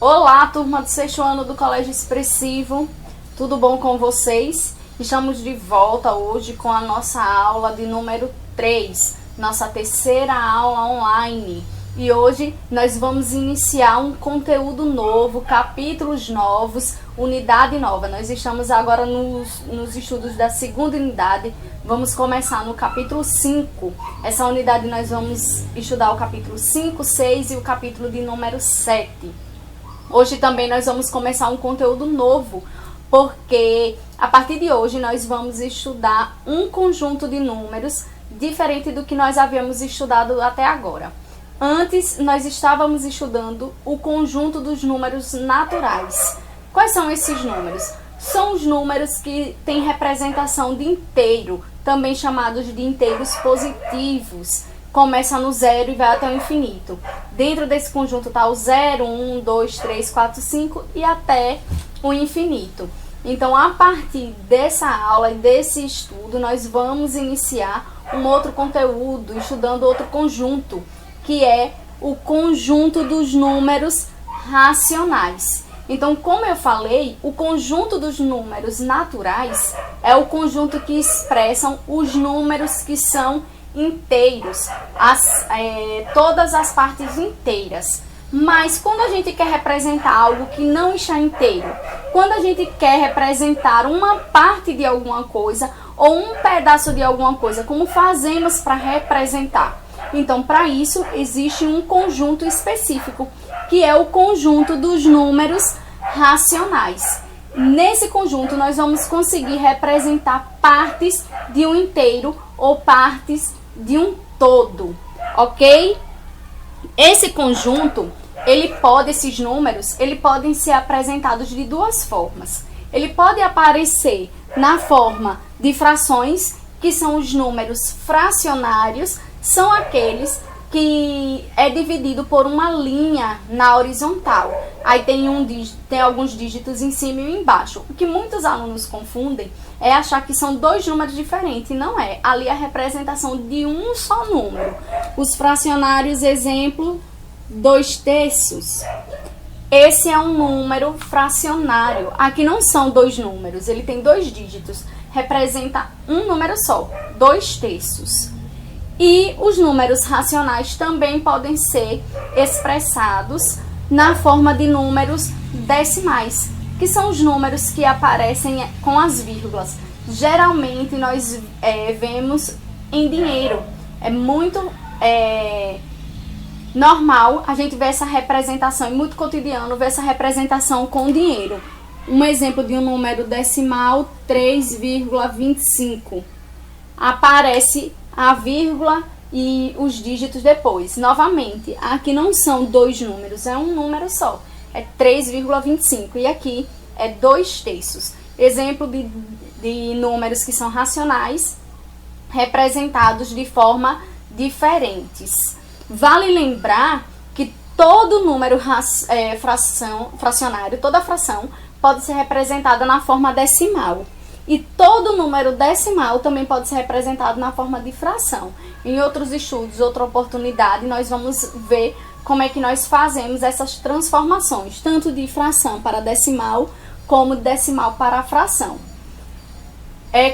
Olá, turma do sexto ano do Colégio Expressivo, tudo bom com vocês? Estamos de volta hoje com a nossa aula de número 3, nossa terceira aula online. E hoje nós vamos iniciar um conteúdo novo, capítulos novos, unidade nova. Nós estamos agora nos estudos da segunda unidade, vamos começar no capítulo 5. Essa unidade nós vamos estudar o capítulo 5, 6 e o capítulo de número 7. Hoje também nós vamos começar um conteúdo novo, porque a partir de hoje nós vamos estudar um conjunto de números diferente do que nós havíamos estudado até agora. Antes nós estávamos estudando o conjunto dos números naturais. Quais são esses números? São os números que têm representação de inteiro, também chamados de inteiros positivos. Começa no zero e vai até o infinito. Dentro desse conjunto está o 0, 1, 2, 3, 4, 5 e até o infinito. Então, a partir dessa aula e desse estudo, nós vamos iniciar um outro conteúdo, estudando outro conjunto, que é o conjunto dos números racionais. Então, como eu falei, o conjunto dos números naturais é o conjunto que expressam os números que são inteiros, todas as partes inteiras. Mas quando a gente quer representar algo que não está inteiro, quando a gente quer representar uma parte de alguma coisa ou um pedaço de alguma coisa, como fazemos para representar? Então, para isso, existe um conjunto específico, que é o conjunto dos números racionais. Nesse conjunto, nós vamos conseguir representar partes de um inteiro ou partes de um todo, ok? Esse conjunto, esses números, podem ser apresentados de duas formas. Ele pode aparecer na forma de frações, que são os números fracionários, são aqueles que é dividido por uma linha na horizontal. Aí tem alguns dígitos em cima e embaixo. O que muitos alunos confundem é achar que são dois números diferentes. Não é. Ali é a representação de um só número. Os fracionários, exemplo, 2/3. Esse é um número fracionário. Aqui não são dois números, ele tem dois dígitos. Representa um número só, 2/3. E os números racionais também podem ser expressados na forma de números decimais, que são os números que aparecem com as vírgulas. Geralmente nós vemos em dinheiro. É muito normal a gente ver essa representação, é muito cotidiano ver essa representação com dinheiro. Um exemplo de um número decimal, 3,25. Aparece a vírgula e os dígitos depois. Novamente, aqui não são dois números, é um número só. É 3,25 e aqui é 2/3. Exemplo de números que são racionais, representados de forma diferentes. Vale lembrar que todo número fracionário, toda fração, pode ser representada na forma decimal. E todo número decimal também pode ser representado na forma de fração. Em outros estudos, outra oportunidade, nós vamos ver como é que nós fazemos essas transformações, tanto de fração para decimal, como de decimal para fração.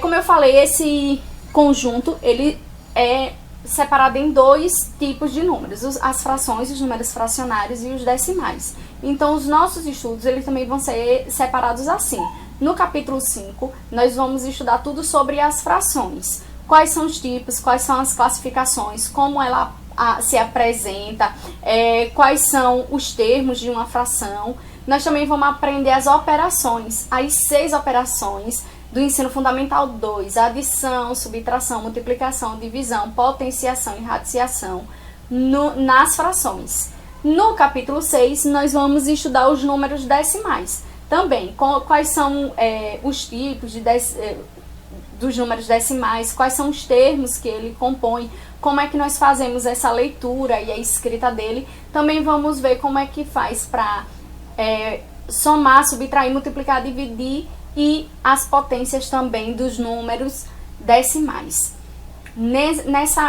Como eu falei, esse conjunto, ele é separado em dois tipos de números, as frações, os números fracionários e os decimais. Então, os nossos estudos, eles também vão ser separados assim. No capítulo 5, nós vamos estudar tudo sobre as frações. Quais são os tipos, quais são as classificações, como ela se apresenta, quais são os termos de uma fração. Nós também vamos aprender as operações, as 6 operações do ensino fundamental 2, adição, subtração, multiplicação, divisão, potenciação e radiciação nas frações. No capítulo 6, nós vamos estudar os números decimais. Também, quais são os tipos dos números decimais, quais são os termos que ele compõe, como é que nós fazemos essa leitura e a escrita dele. Também vamos ver como é que faz para somar, subtrair, multiplicar, dividir e as potências também dos números decimais.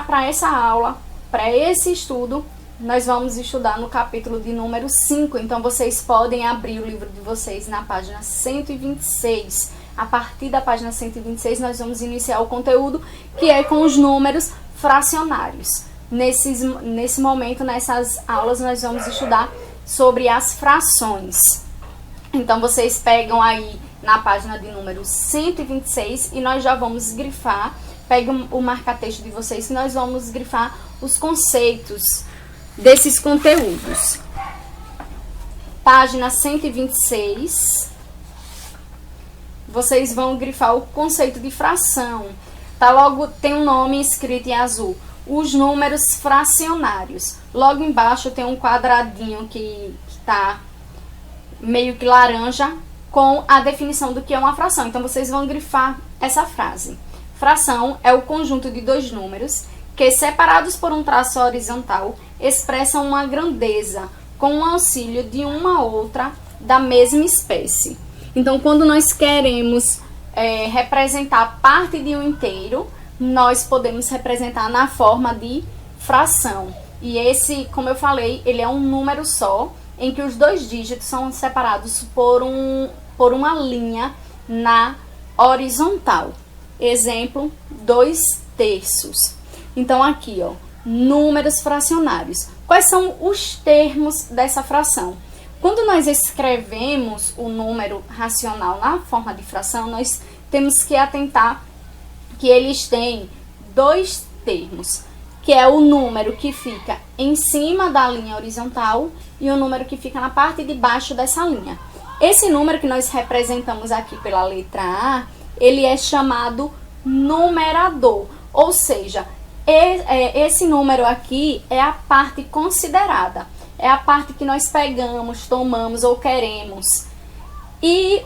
Para essa aula, para esse estudo, nós vamos estudar no capítulo de número 5. Então, vocês podem abrir o livro de vocês na página 126. A partir da página 126, nós vamos iniciar o conteúdo, que é com os números fracionários. Nesse momento, nessas aulas, nós vamos estudar sobre as frações. Então, vocês pegam aí na página de número 126 e nós já vamos grifar. Pegam o marca-texto de vocês que nós vamos grifar os conceitos desses conteúdos. Página 126. Vocês vão grifar o conceito de fração. Tá logo, tem um nome escrito em azul. Os números fracionários. Logo embaixo tem um quadradinho que tá meio que laranja com a definição do que é uma fração. Então, vocês vão grifar essa frase. Fração é o conjunto de dois números que, separados por um traço horizontal, expressam uma grandeza com o auxílio de uma outra da mesma espécie. Então, quando nós queremos representar parte de um inteiro, nós podemos representar na forma de fração. E esse, como eu falei, ele é um número só, em que os dois dígitos são separados por uma linha na horizontal. Exemplo, 2/3. Então, aqui, ó, números fracionários. Quais são os termos dessa fração? Quando nós escrevemos o número racional na forma de fração, nós temos que atentar que eles têm dois termos, que é o número que fica em cima da linha horizontal e o número que fica na parte de baixo dessa linha. Esse número que nós representamos aqui pela letra A, ele é chamado numerador, ou seja, esse número aqui é a parte considerada, é a parte que nós pegamos, tomamos ou queremos. E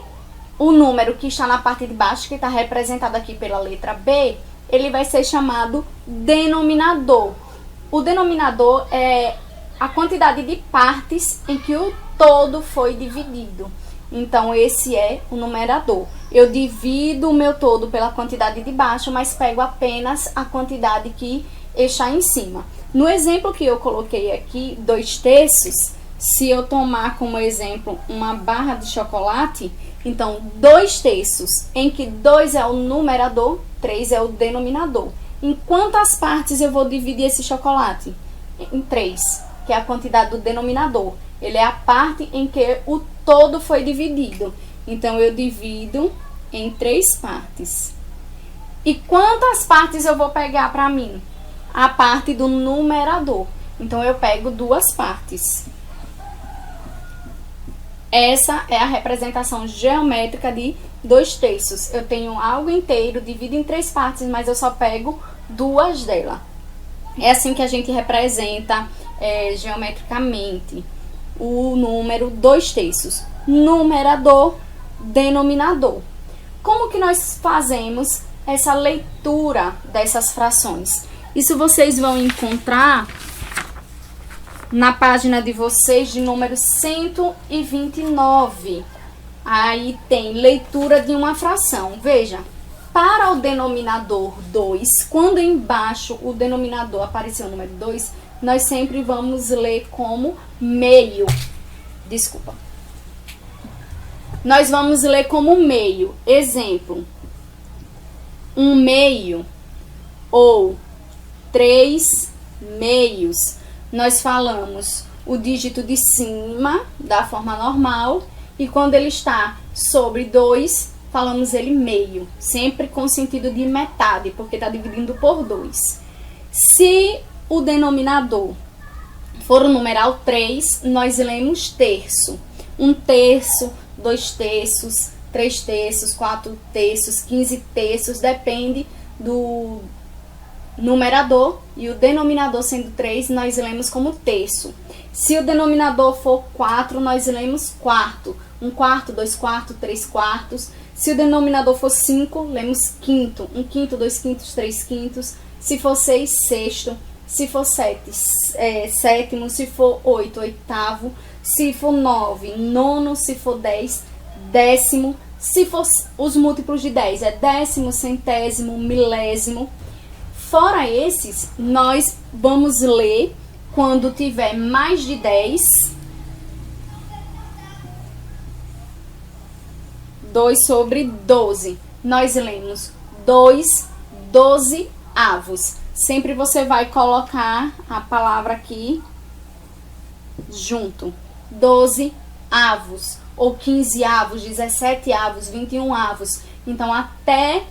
o número que está na parte de baixo, que está representado aqui pela letra B, ele vai ser chamado denominador. O denominador é a quantidade de partes em que o todo foi dividido. Então, esse é o numerador. Eu divido o meu todo pela quantidade de baixo, mas pego apenas a quantidade que está em cima. No exemplo que eu coloquei aqui, 2/3, se eu tomar como exemplo uma barra de chocolate, então 2/3, em que 2 é o numerador, 3 é o denominador. Em quantas partes eu vou dividir esse chocolate? Em 3, que é a quantidade do denominador. Ele é a parte em que o todo foi dividido. Então, eu divido em 3 partes. E quantas partes eu vou pegar para mim? A parte do numerador. Então, eu pego 2 partes. Essa é a representação geométrica de 2/3. Eu tenho algo inteiro, divido em 3 partes, mas eu só pego 2 dela. É assim que a gente representa geometricamente o número 2/3. Numerador, denominador. Como que nós fazemos essa leitura dessas frações? Isso vocês vão encontrar na página de vocês de número 129. Aí tem leitura de uma fração. Veja, para o denominador 2, quando embaixo o denominador apareceu o número 2, nós sempre vamos ler como meio. Desculpa. Nós vamos ler como meio. Exemplo, 1/2 ou 3/2. Nós falamos o dígito de cima da forma normal e quando ele está sobre 2, falamos ele meio, sempre com sentido de metade, porque está dividindo por 2. Se o denominador for o numeral 3, nós lemos terço. 1/3, 2/3, 3/3, 4/3, 15/3, depende do numerador, e o denominador sendo 3, nós lemos como terço. Se o denominador for 4, nós lemos quarto. 1/4, 2/4, 3/4. Se o denominador for 5, lemos quinto. 1/5, 2/5, 3/5. Se for 6, sexto. Se for 7, sétimo. Se for 8, oitavo. Se for 9, nono. Se for 10, décimo. Se for os múltiplos de 10, é décimo, centésimo, milésimo. Fora esses, nós vamos ler quando tiver mais de 10, 2 sobre 12. Nós lemos 2 dozeavos. Sempre você vai colocar a palavra aqui junto. 12 avos, ou 15 avos, 17 avos, 21 avos. Então, até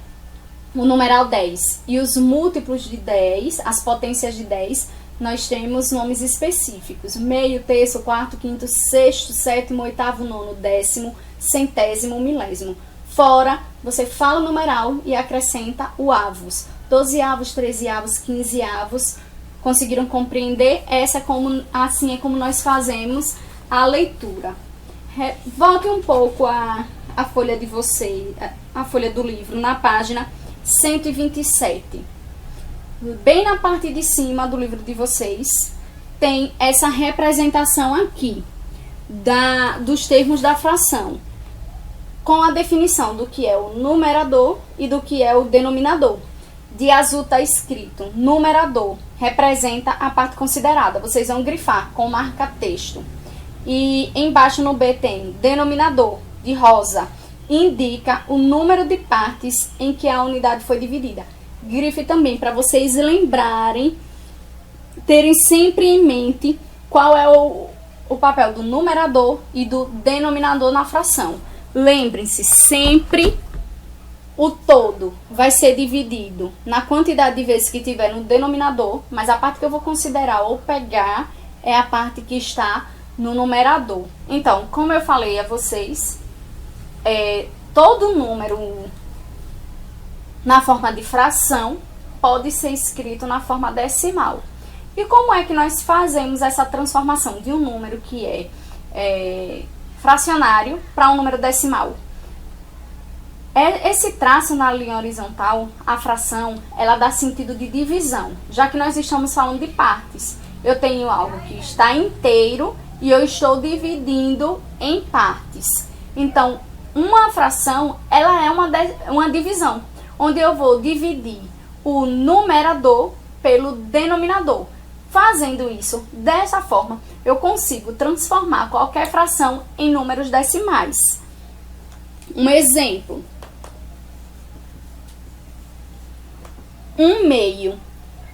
o numeral 10. E os múltiplos de 10, as potências de 10, nós temos nomes específicos. Meio, terço, quarto, quinto, sexto, sétimo, oitavo, nono, décimo, centésimo, milésimo. Fora, você fala o numeral e acrescenta o avos. 12 avos, 13 avos, 15 avos. Conseguiram compreender? Assim é como nós fazemos a leitura. Volte um pouco a folha de vocês, a folha do livro, na página 127. Bem na parte de cima do livro de vocês, tem essa representação aqui dos termos da fração, com a definição do que é o numerador e do que é o denominador. De azul está escrito numerador, representa a parte considerada. Vocês vão grifar com marca-texto. E embaixo no B tem denominador, de rosa, indica o número de partes em que a unidade foi dividida. Grife também para vocês lembrarem, terem sempre em mente qual é o papel do numerador e do denominador na fração. Lembrem-se, sempre o todo vai ser dividido na quantidade de vezes que tiver no denominador, mas a parte que eu vou considerar ou pegar é a parte que está no numerador. Então, como eu falei a vocês, todo número na forma de fração pode ser escrito na forma decimal. E como é que nós fazemos essa transformação de um número que é fracionário para um número decimal? Esse traço na linha horizontal, a fração, ela dá sentido de divisão, já que nós estamos falando de partes. Eu tenho algo que está inteiro e eu estou dividindo em partes. Então, uma fração, ela é uma divisão, onde eu vou dividir o numerador pelo denominador. Fazendo isso dessa forma, eu consigo transformar qualquer fração em números decimais. Um exemplo. 1/2.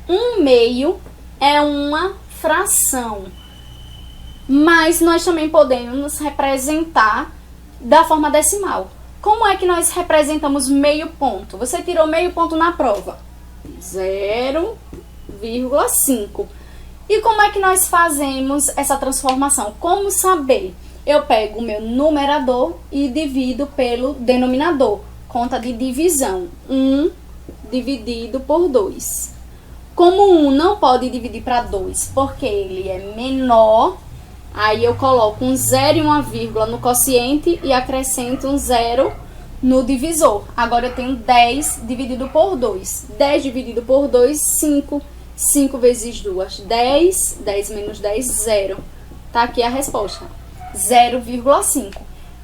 1/2 é uma fração, mas nós também podemos representar da forma decimal. Como é que nós representamos meio ponto? Você tirou meio ponto na prova. 0,5. E como é que nós fazemos essa transformação? Como saber? Eu pego o meu numerador e divido pelo denominador. Conta de divisão. 1 dividido por 2. Como 1 não pode dividir para 2, porque ele é menor, aí eu coloco um 0 e uma vírgula no quociente e acrescento um 0 no divisor. Agora eu tenho 10 dividido por 2. 10 dividido por 2, 5. 5 vezes 2, 10. 10 menos 10, 0. Tá aqui a resposta. 0,5.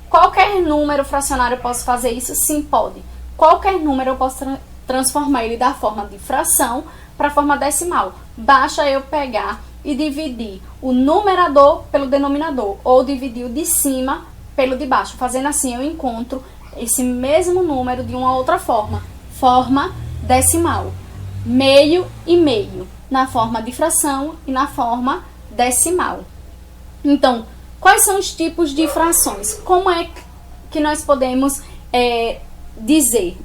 Qualquer número fracionário eu posso fazer isso? Sim, pode. Qualquer número eu posso transformar ele da forma de fração para a forma decimal. Basta eu pegar e dividir o numerador pelo denominador, ou dividir o de cima pelo de baixo. Fazendo assim, eu encontro esse mesmo número de uma outra forma. Forma decimal. Meio e meio, na forma de fração e na forma decimal. Então, quais são os tipos de frações? Como é que nós podemos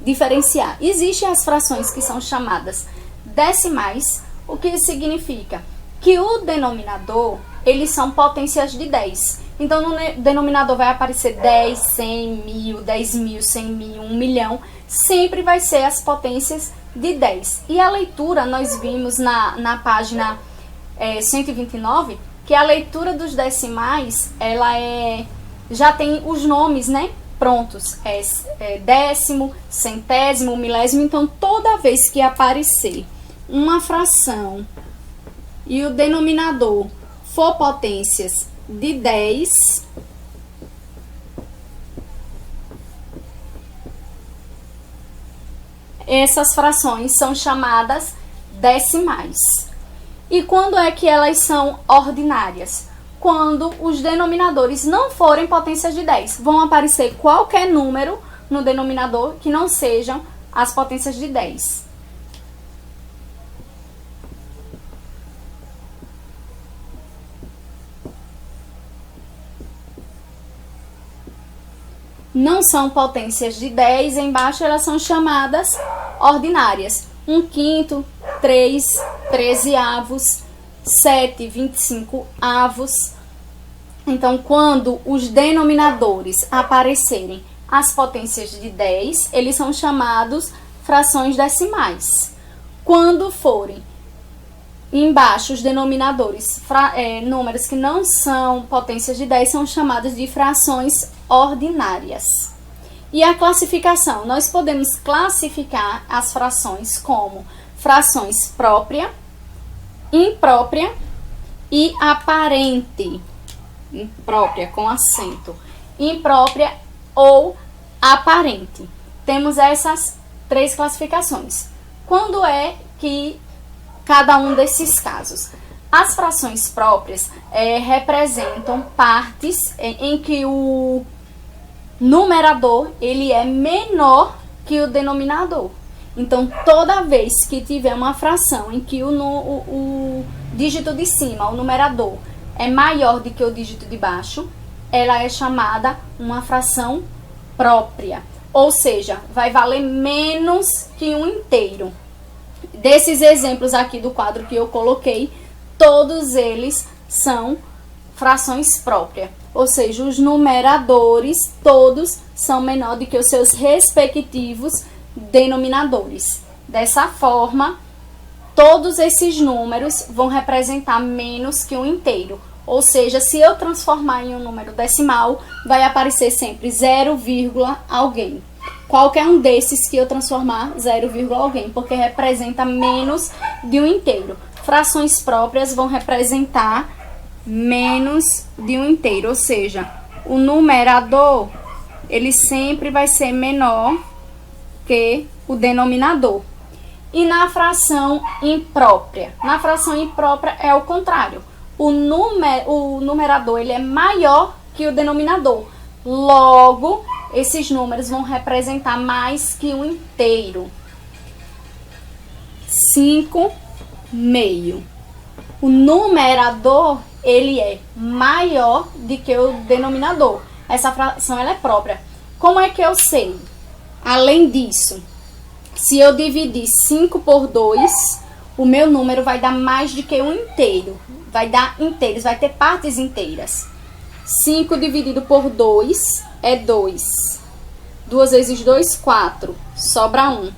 diferenciar? Existem as frações que são chamadas decimais, o que significa que o denominador, eles são potências de 10. Então, no denominador vai aparecer 10, 100, 1000, 10.000, 100.000, 1 milhão. Sempre vai ser as potências de 10. E a leitura, nós vimos na página 129, que a leitura dos decimais, ela já tem os nomes, né? Prontos, décimo, centésimo, milésimo. Então, toda vez que aparecer uma fração e o denominador for potências de 10, essas frações são chamadas decimais. E quando é que elas são ordinárias? Quando os denominadores não forem potências de 10. Vão aparecer qualquer número no denominador que não sejam as potências de 10. Não são potências de 10, embaixo elas são chamadas ordinárias. 1/5, 3, 13avos, 7, 25avos. Então, quando os denominadores aparecerem as potências de 10, eles são chamados frações decimais. Quando forem embaixo os denominadores, números que não são potências de 10, são chamados de frações ordinárias. E a classificação? Nós podemos classificar as frações como frações própria, imprópria e aparente. Imprópria com acento. Imprópria ou aparente. Temos essas 3 classificações. Quando é que cada um desses casos? As frações próprias representam partes em que o numerador ele é menor que o denominador. Então, toda vez que tiver uma fração em que o dígito de cima, o numerador, é maior do que o dígito de baixo, ela é chamada uma fração própria. Ou seja, vai valer menos que um inteiro. Desses exemplos aqui do quadro que eu coloquei, todos eles são frações próprias. Ou seja, os numeradores todos são menor do que os seus respectivos denominadores. Dessa forma, todos esses números vão representar menos que um inteiro. Ou seja, se eu transformar em um número decimal, vai aparecer sempre 0, alguém. Qualquer um desses que eu transformar 0, alguém, porque representa menos de um inteiro. Frações próprias vão representar menos de um inteiro, ou seja, o numerador ele sempre vai ser menor que o denominador. E na fração imprópria? Na fração imprópria é o contrário. O numerador ele é maior que o denominador. Logo, esses números vão representar mais que um inteiro. 5 meio. O numerador ele é maior do que o denominador. Essa fração ela é própria. Como é que eu sei? Além disso, se eu dividir 5 por 2, o meu número vai dar mais do que um inteiro. Vai dar inteiros, vai ter partes inteiras. 5 dividido por 2 é 2. 2 vezes 2, 4. Sobra 1.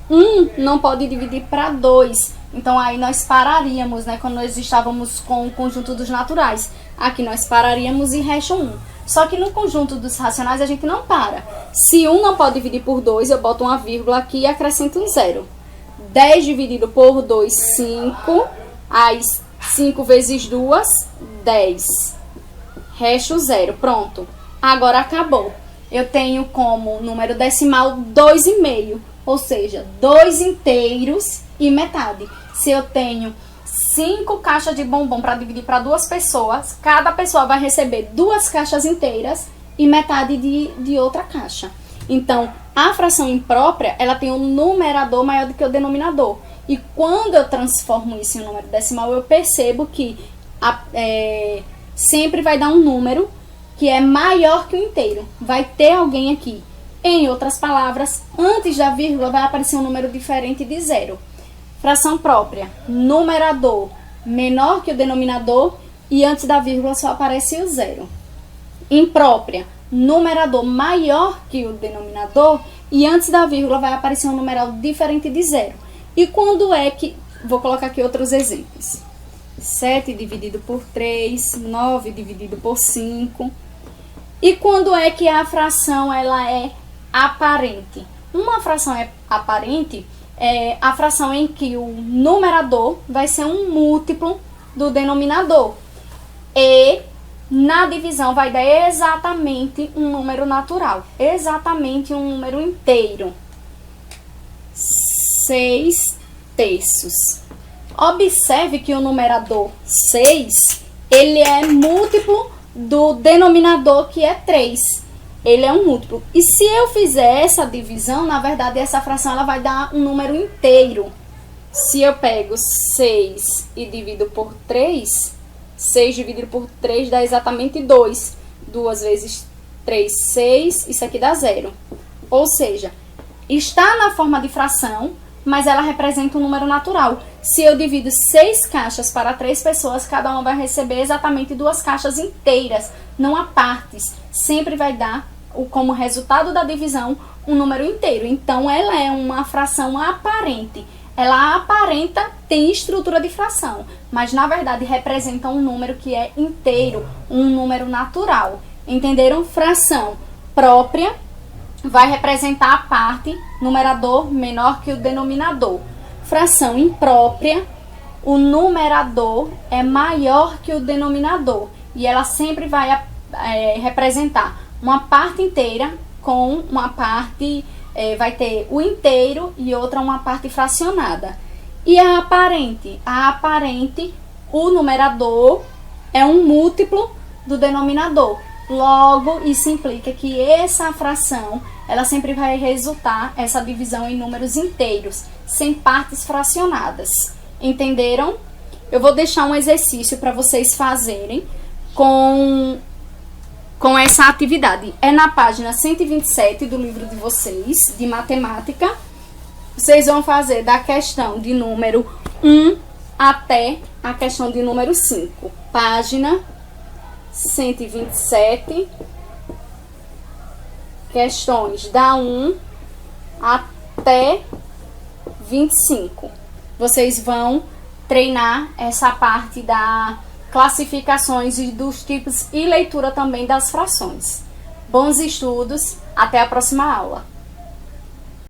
1 não pode dividir para 2. Então, aí nós pararíamos, né? Quando nós estávamos com o conjunto dos naturais. Aqui nós pararíamos e resta 1. Só que no conjunto dos racionais a gente não para. Se 1 não pode dividir por 2, eu boto uma vírgula aqui e acrescento um 0. 10 dividido por 2, 5. Aí 5 vezes 2, 10. Resta o 0. Pronto. Agora acabou. Eu tenho como número decimal 2,5. Ou seja, 2 inteiros e metade. Se eu tenho 5 caixas de bombom para dividir para 2 pessoas, cada pessoa vai receber 2 caixas inteiras e metade de outra caixa. Então, a fração imprópria, ela tem um numerador maior do que o denominador. E quando eu transformo isso em um número decimal, eu percebo que sempre vai dar um número que é maior que o inteiro. Vai ter alguém aqui. Em outras palavras, antes da vírgula vai aparecer um número diferente de 0. Fração própria, numerador menor que o denominador e antes da vírgula só aparece o 0. Imprópria, numerador maior que o denominador e antes da vírgula vai aparecer um numeral diferente de 0. E quando é que... Vou colocar aqui outros exemplos. 7 dividido por 3, 9 dividido por 5. E quando é que a fração ela é aparente? Uma fração é aparente é a fração em que o numerador vai ser um múltiplo do denominador. E na divisão vai dar exatamente um número natural. Exatamente um número inteiro. 6 terços. Observe que o numerador 6, ele é múltiplo do denominador, que é 3. Ele é um múltiplo. E se eu fizer essa divisão, na verdade, essa fração ela vai dar um número inteiro. Se eu pego 6 e divido por 3, 6 dividido por 3 dá exatamente 2. 2 vezes 3, 6, isso aqui dá 0. Ou seja, está na forma de fração, mas ela representa um número natural. Se eu divido 6 caixas para 3 pessoas, cada uma vai receber exatamente 2 caixas inteiras, não há partes. Sempre vai dar, como resultado da divisão, um número inteiro. Então, ela é uma fração aparente. Ela aparenta ter estrutura de fração, mas na verdade representa um número que é inteiro, um número natural. Entenderam? Fração própria vai representar a parte numerador menor que o denominador. Fração imprópria, o numerador é maior que o denominador e ela sempre vai representar uma parte inteira com uma parte, vai ter o inteiro e outra uma parte fracionada. E a aparente? A aparente, o numerador é um múltiplo do denominador. Logo, isso implica que essa fração, ela sempre vai resultar essa divisão em números inteiros, sem partes fracionadas. Entenderam? Eu vou deixar um exercício para vocês fazerem com essa atividade. É na página 127 do livro de vocês, de matemática. Vocês vão fazer da questão de número 1 até a questão de número 5. Página 127, questões da 1 até 25. Vocês vão treinar essa parte da classificações e dos tipos e leitura também das frações. Bons estudos, até a próxima aula.